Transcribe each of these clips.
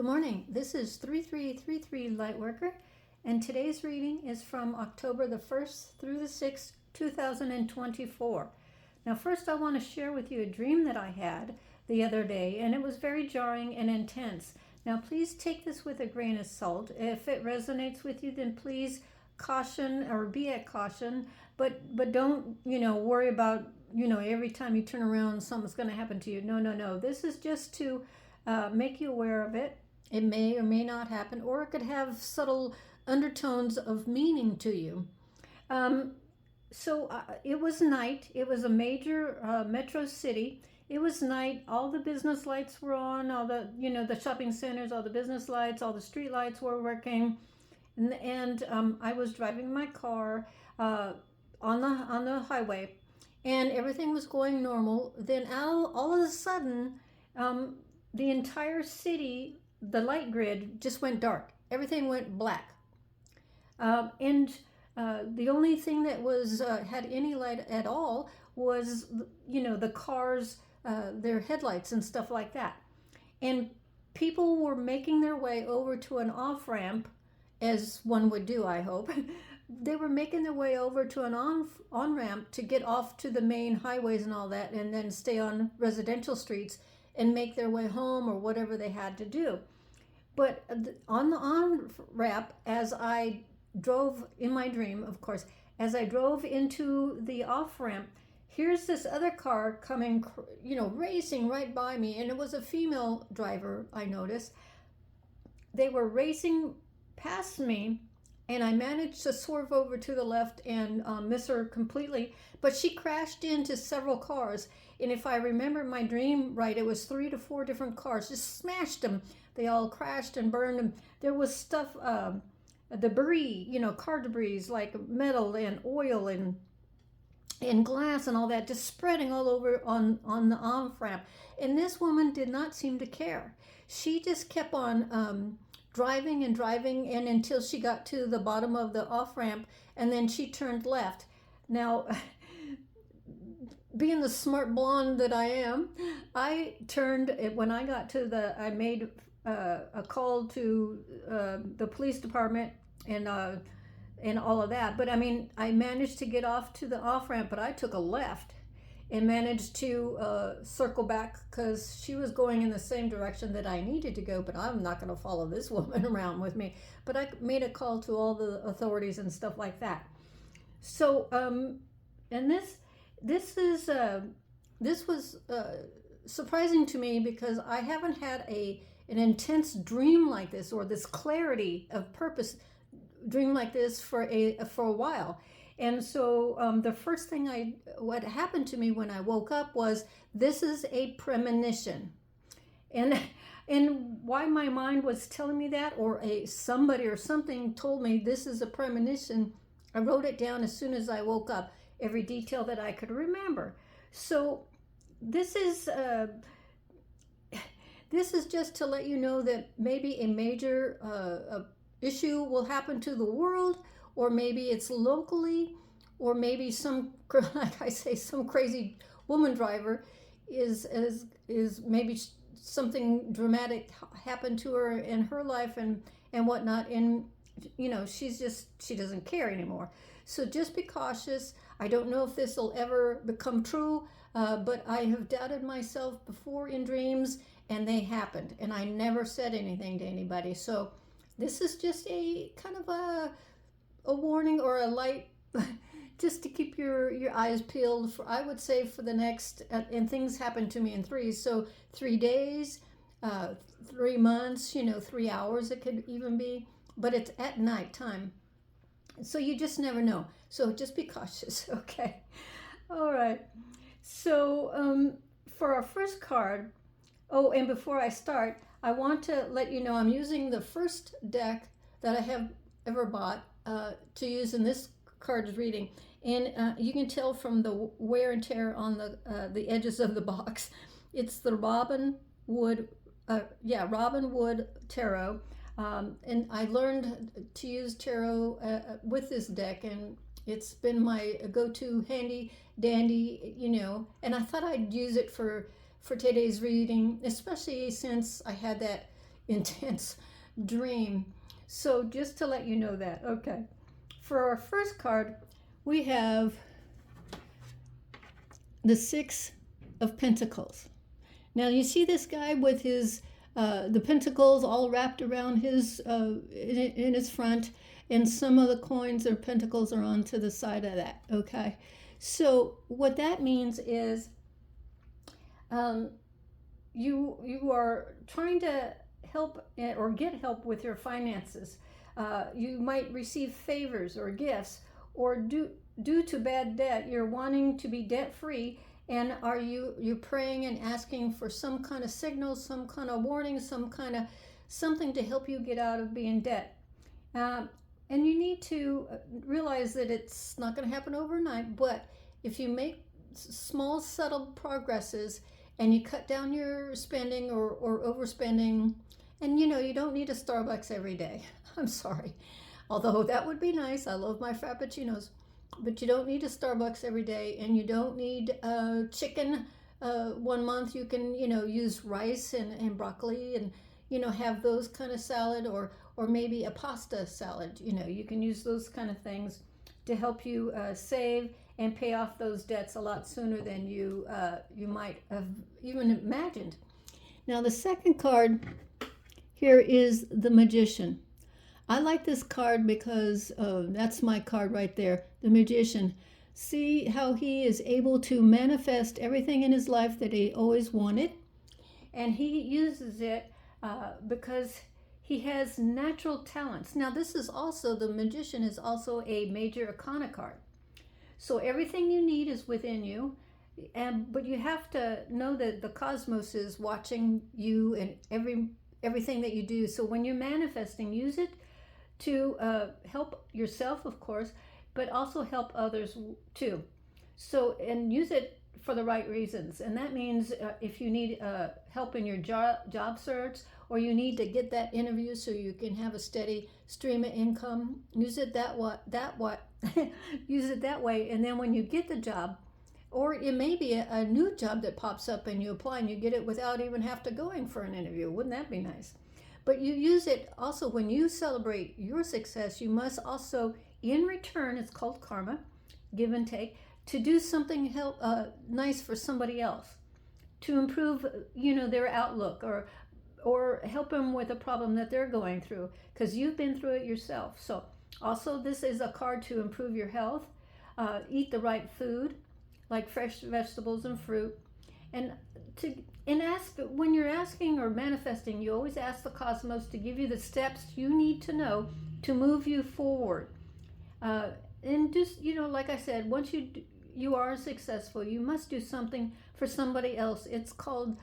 Good morning. This is 3333 Lightworker, and today's reading is from October the 1st through the 6th, 2024. Now, first, I want to share with you a dream that I had the other day, and it was very jarring and intense. Now, please take this with a grain of salt. If it resonates with you, then please caution or be at caution, but don't, worry about, every time you turn around, something's going to happen to you. No. This is just to make you aware of it. It may or may not happen, or it could have subtle undertones of meaning to you. It was night. It was a major metro city. It was night. All the business lights were on. All the shopping centers, all the business lights, all the street lights were working. And I was driving my car on the highway, and everything was going normal. Then all of a sudden, the entire city, the light grid just went dark. Everything went black. And the only thing that was had any light at all was, the cars, their headlights and stuff like that. And people were making their way over to an off-ramp, as one would do, I hope. They were making their way over to an on-ramp to get off to the main highways and all that, and then stay on residential streets and make their way home or whatever they had to do. But on the on-ramp, as I drove in my dream, of course, as I drove into the off-ramp, here's this other car coming, racing right by me, and it was a female driver, I noticed. They were racing past me, and I managed to swerve over to the left and miss her completely, but she crashed into several cars. And if I remember my dream right, it was 3 to 4 different cars, just smashed them. They all crashed and burned them. There was stuff, debris, car debris like metal and oil and glass and all that, just spreading all over on the off-ramp. And this woman did not seem to care. She just kept on driving and until she got to the bottom of the off-ramp, and then she turned left. Now, being the smart blonde that I am, I turned, when I got to I made a call to the police department and all of that. But I mean, I managed to get off to the off-ramp, but I took a left and managed to circle back because she was going in the same direction that I needed to go, but I'm not going to follow this woman around with me. But I made a call to all the authorities and stuff like that. So, and this was surprising to me because I haven't had an intense dream like this, or this clarity of purpose dream like this for a while. And so the first thing what happened to me when I woke up was, this is a premonition. And why my mind was telling me that, or somebody or something told me this is a premonition, I wrote it down as soon as I woke up, every detail that I could remember. So this is just to let you know that maybe a major issue will happen to the world, or maybe it's locally, or maybe like I say, some crazy woman driver is maybe something dramatic happened to her in her life and whatnot, and she doesn't care anymore. So just be cautious. I don't know if this will ever become true, but I have doubted myself before in dreams, and they happened, and I never said anything to anybody. So this is just a kind of a warning or a light, just to keep your eyes peeled for, I would say, for the next, and things happen to me in threes, so 3 days, 3 months, 3 hours it could even be, but it's at night time. So you just never know. So just be cautious, okay? All right. So for our first card, and before I start, I want to let you know I'm using the first deck that I have ever bought to use in this card's reading. And you can tell from the wear and tear on the edges of the box. It's the Robin Wood Tarot. And I learned to use tarot with this deck, and it's been my go-to handy dandy, and I thought I'd use it for today's reading, especially since I had that intense dream. So just to let you know that. Okay. For our first card, we have the Six of Pentacles. Now you see this guy with his the pentacles all wrapped around his in his front, and some of the coins or pentacles are onto the side of that. Okay, so what that means is you are trying to help or get help with your finances. You might receive favors or gifts, or due to bad debt, you're wanting to be debt free. And are you praying and asking for some kind of signal, some kind of warning, some kind of something to help you get out of being debt? And you need to realize that it's not going to happen overnight, but if you make small, subtle progresses and you cut down your spending or overspending, and you don't need a Starbucks every day. I'm sorry. Although that would be nice. I love my Frappuccinos. But you don't need a Starbucks every day, and you don't need chicken 1 month. You can, use rice and broccoli and, have those kind of salad, or maybe a pasta salad. You can use those kind of things to help you save and pay off those debts a lot sooner than you might have even imagined. Now, the second card here is the Magician. I like this card because that's my card right there, the Magician. See how he is able to manifest everything in his life that he always wanted. And he uses it because he has natural talents. Now, this is also, the Magician is also a major arcana card. So everything you need is within you. But you have to know that the cosmos is watching you and everything that you do. So when you're manifesting, use it to help yourself, of course, but also help others too. So, and use it for the right reasons. And that means if you need help in your job search, or you need to get that interview so you can have a steady stream of income, use it use it that way. And then when you get the job, or it may be a new job that pops up and you apply and you get it without even have to going for an interview. Wouldn't that be nice? But you use it also when you celebrate your success. You must also, in return, it's called karma, give and take, to do something nice for somebody else, to improve, their outlook, or help them with a problem that they're going through, because you've been through it yourself. So also, this is a card to improve your health, eat the right food, like fresh vegetables and fruit, and ask, when you're asking or manifesting, you always ask the cosmos to give you the steps you need to know to move you forward. And just, like I said, once you are successful, you must do something for somebody else. It's called,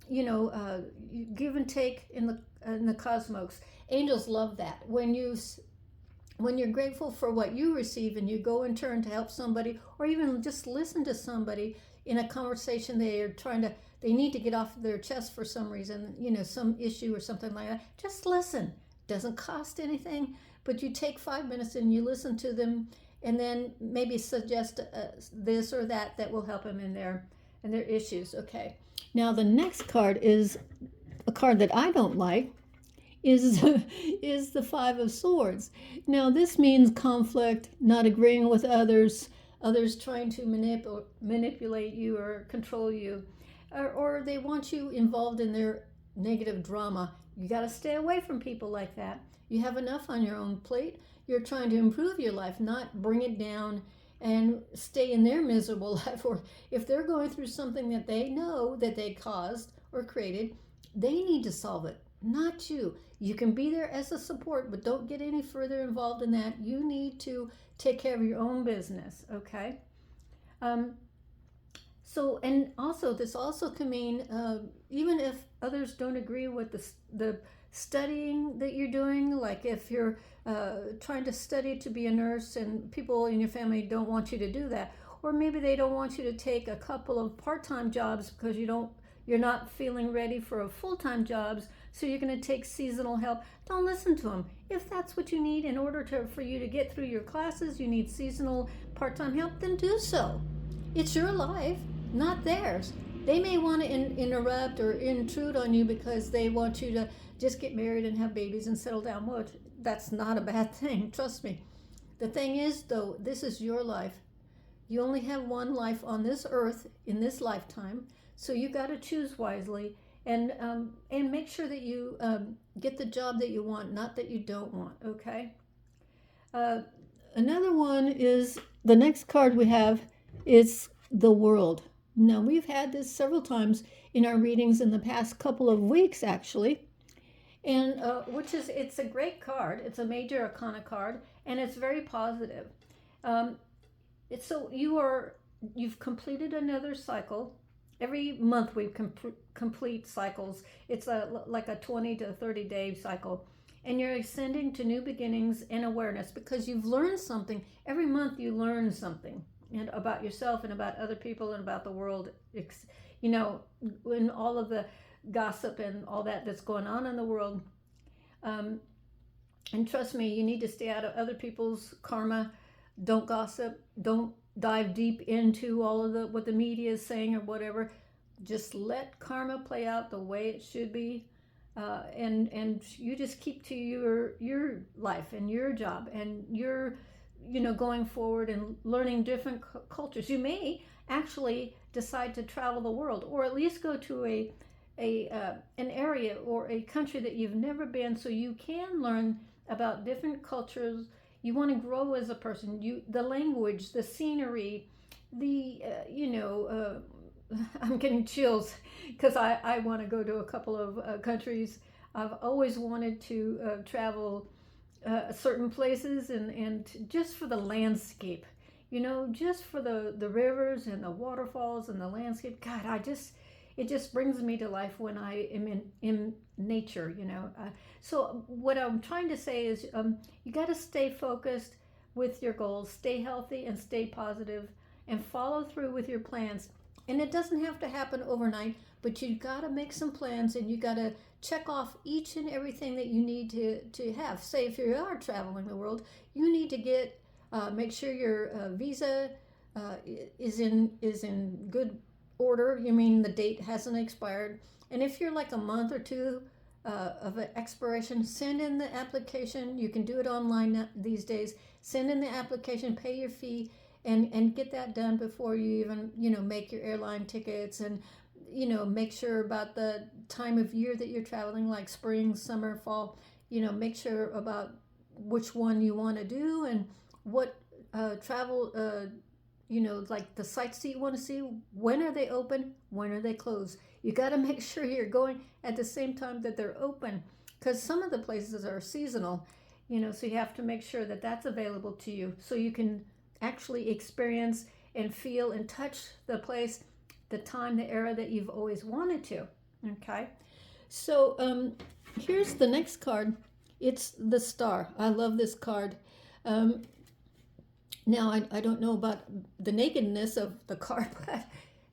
give and take in the cosmos. Angels love that. When you're grateful for what you receive and you go in turn to help somebody, or even just listen to somebody in a conversation they need to get off their chest for some reason, some issue or something like that, just listen. Doesn't cost anything, but you take 5 minutes and you listen to them, and then maybe suggest this or that will help them in their issues. Okay. Now the next card is a card that I don't like, is the Five of Swords. Now this means conflict, not agreeing with others trying to manipulate you or control you, or they want you involved in their negative drama. You got to stay away from people like that. You have enough on your own plate. You're trying to improve your life, not bring it down and stay in their miserable life. Or if they're going through something that they know that they caused or created, they need to solve it, not you. You can be there as a support, but don't get any further involved in that. You need to take care of your own business, okay? So, and also, this also can mean, even if others don't agree with the studying that you're doing, like if you're trying to study to be a nurse and people in your family don't want you to do that, or maybe they don't want you to take a couple of part-time jobs because you're not feeling ready for a full-time jobs, so you're going to take seasonal help. Don't listen to them. If that's what you need in order for you to get through your classes, you need seasonal part-time help, then do so. It's your life, not theirs. They may want to interrupt or intrude on you because they want you to just get married and have babies and settle down. Well, that's not a bad thing, trust me. The thing is, though, this is your life. You only have one life on this earth in this lifetime, so you got to choose wisely and make sure that you get the job that you want, not that you don't want. Okay. Uh, Another one is the next card we have is the world. Now we've had this several times in our readings in the past couple of weeks, actually, and which is it's a great card. It's a major arcana card, and it's very positive. Um, it's so you've completed another cycle. Every month we complete cycles. It's like a 20 to 30-day cycle, and you're ascending to new beginnings and awareness because you've learned something. Every month you learn something and about yourself and about other people and about the world. You know, in all of the gossip and all that's going on in the world. Um, and trust me, you need to stay out of other people's karma. Don't gossip. Don't dive deep into all of what the media is saying or whatever. Just let karma play out the way it should be, and you just keep to your life and your job and your going forward and learning different cultures. You may actually decide to travel the world, or at least go to an area or a country that you've never been, so you can learn about different cultures. You want to grow as a person. The language, the scenery, the I'm getting chills because I want to go to a couple of countries. I've always wanted to travel certain places and just for the landscape, just for the rivers and the waterfalls and the landscape. God, it just brings me to life when I am in nature, So what I'm trying to say is you got to stay focused with your goals, stay healthy and stay positive, and follow through with your plans. And it doesn't have to happen overnight, but you got to make some plans and you got to check off each and everything that you need to have. Say if you are traveling the world, you need to make sure your visa is in good order. You mean the date hasn't expired. And if you're like a month or two of an expiration, send in the application. You can do it online these days. Send in the application, pay your fee, and get that done before you even make your airline tickets, and make sure about the time of year that you're traveling, like spring, summer, fall. Make sure about which one you want to do and what travel like the sites that you want to see. When are they open? When are they closed? You got to make sure you're going at the same time that they're open, because some of the places are seasonal, so you have to make sure that that's available to you so you can actually experience and feel and touch the place, the time, the era that you've always wanted to. Okay, so here's the next card. It's the Star. I love this card. Now I don't know about the nakedness of the card, but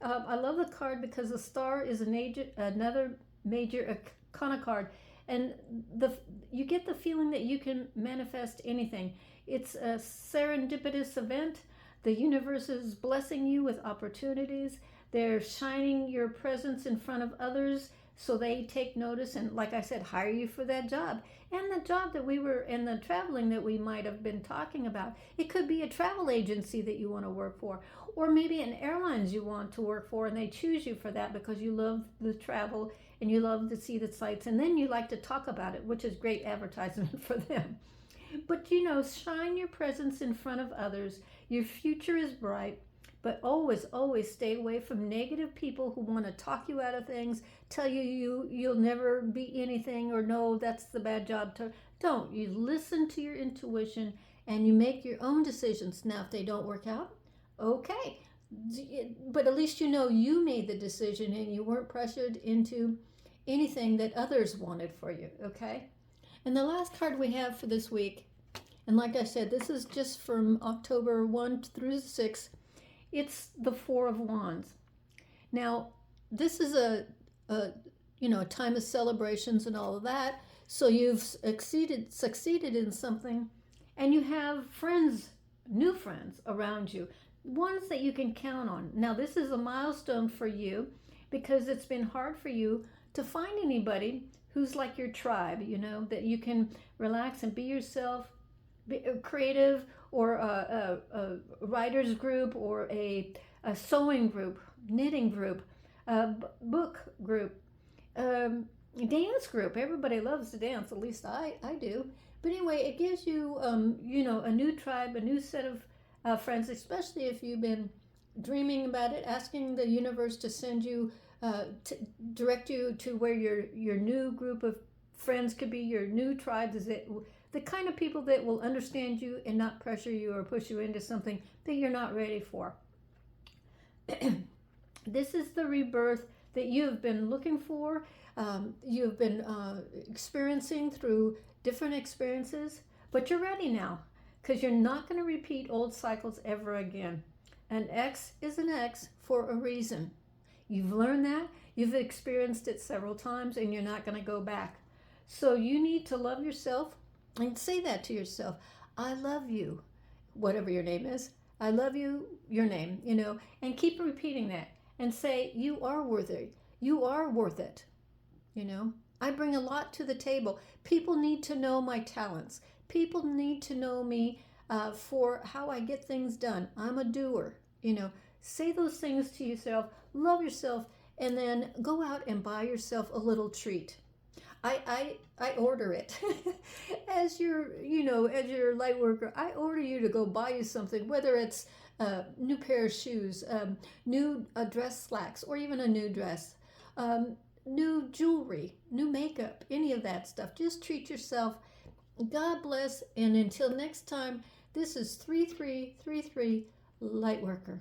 I love the card because the Star is another major arcana card, and you get the feeling that you can manifest anything. It's a serendipitous event. The universe is blessing you with opportunities. They're shining your presence in front of others so they take notice and, like I said, hire you for that job. And the job that the traveling that we might have been talking about. It could be a travel agency that you want to work for, or maybe an airlines you want to work for, and they choose you for that because you love the travel and you love to see the sights, and then you like to talk about it, which is great advertisement for them. But shine your presence in front of others. Your future is bright, but always, always stay away from negative people who want to talk you out of things, tell you'll never be anything, or no, that's the bad job. Don't. You listen to your intuition and you make your own decisions. Now, if they don't work out, okay. But at least you made the decision and you weren't pressured into anything that others wanted for you, okay? And the last card we have for this week, and like I said, this is just from October 1 through 6, it's the Four of Wands. Now, this is a time of celebrations and all of that. So you've succeeded in something, and you have friends, new friends around you, ones that you can count on. Now, this is a milestone for you because it's been hard for you to find anybody who's like your tribe, that you can relax and be yourself, be creative, or a writer's group, or a sewing group, knitting group, book group, dance group. Everybody loves to dance, at least I do. But anyway, it gives you, a new tribe, a new set of friends, especially if you've been dreaming about it, asking the universe to send you, to direct you to where your new group of friends could be, your new tribe, is it the kind of people that will understand you and not pressure you or push you into something that you're not ready for. This is the rebirth that you've been looking for. You've been experiencing through different experiences, but you're ready now, because you're not going to repeat old cycles ever again. An X is an X for a reason. You've learned that, you've experienced it several times, and you're not going to go back. So you need to love yourself and say that to yourself. I love you, whatever your name is. I love you, your name, and keep repeating that and say, you are worthy. You are worth it. I bring a lot to the table. People need to know my talents. People need to know me for how I get things done. I'm a doer. Say those things to yourself, love yourself, and then go out and buy yourself a little treat. I order it. As your light worker, I order you to go buy you something, whether it's a new pair of shoes, new dress slacks, or even a new dress, new jewelry, new makeup, any of that stuff. Just treat yourself. God bless, and until next time, this is 3333 Lightworker.